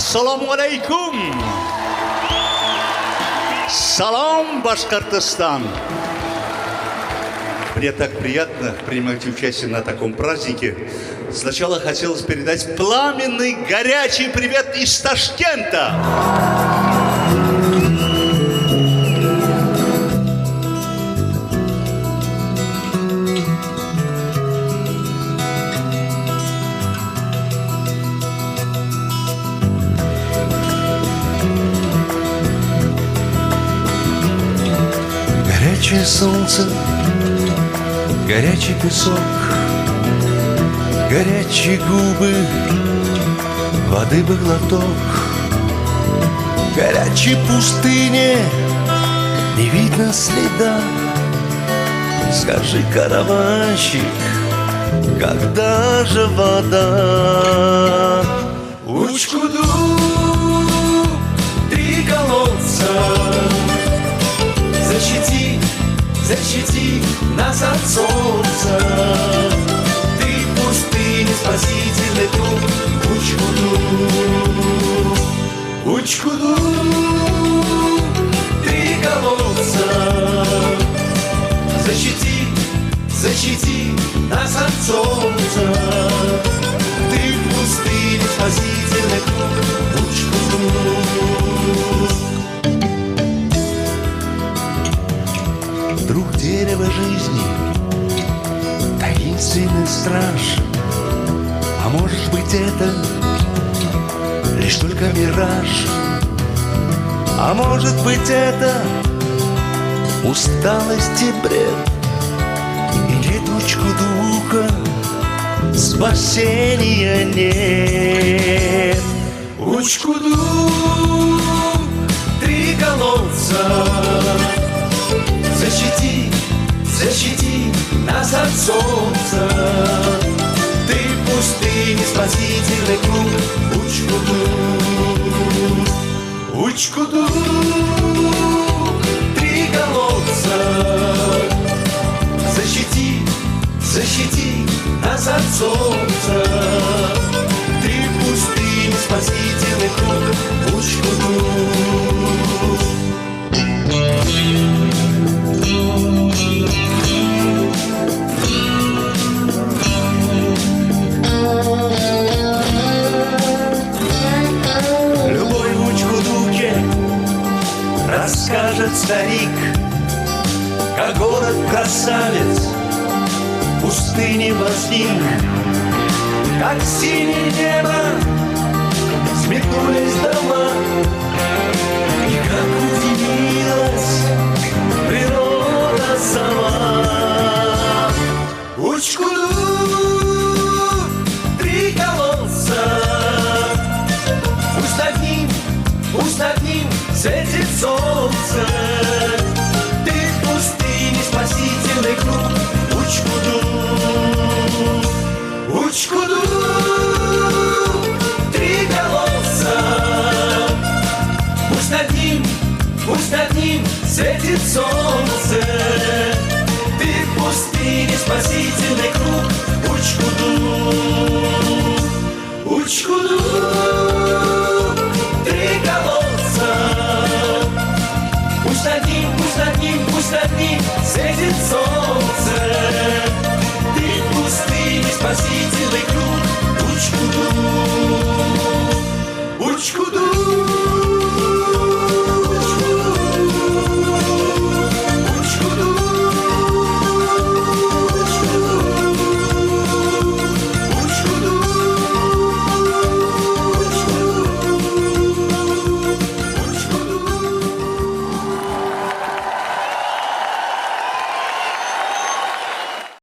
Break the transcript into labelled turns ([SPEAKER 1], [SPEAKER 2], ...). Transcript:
[SPEAKER 1] Ассаламу алейкум! Салам, Башкортостан! Мне так приятно принимать участие на таком празднике. Сначала хотелось передать пламенный, горячий привет из Ташкента.
[SPEAKER 2] Горячее солнце, горячий песок, горячие губы, воды бы глоток. В горячей пустыне не видно следа. Скажи, караванщик, когда же вода? Учкуду, три колодца, защити, защити нас от солнца. Ты в пустыне спасительный круг. Учкуду, Учкуду, три колодца, защити, защити нас от солнца. Ты в пустыне спасительный круг. Учкуду. Друг дерева жизни, таинственный страж. А может быть, это лишь только мираж? А может быть, это усталость и бред? И нет Учкудука, спасения нет. Учкуду, три колодца, защити, защити нас от солнца. Ты в пустыне спасительный круг. Учкуду, Учкуду, три колодца, защити, защити нас от солнца. Ты в пустыне спасительный круг. Учкуду. Расскажет старик, как город-красавец в пустыне возник, как синее небо сметнулись дома, и как удивилась природа сама. Учкуду, три колодца, пусть над ним светит солнце. Ты в пустыне спасительный круг. Учкуду, Учкуду, три колодца, пусть над ним светит солнце. Ты в пустыне спасительный круг. Учкуду, Учкуду, три колодца, пусть над ним светит солнце.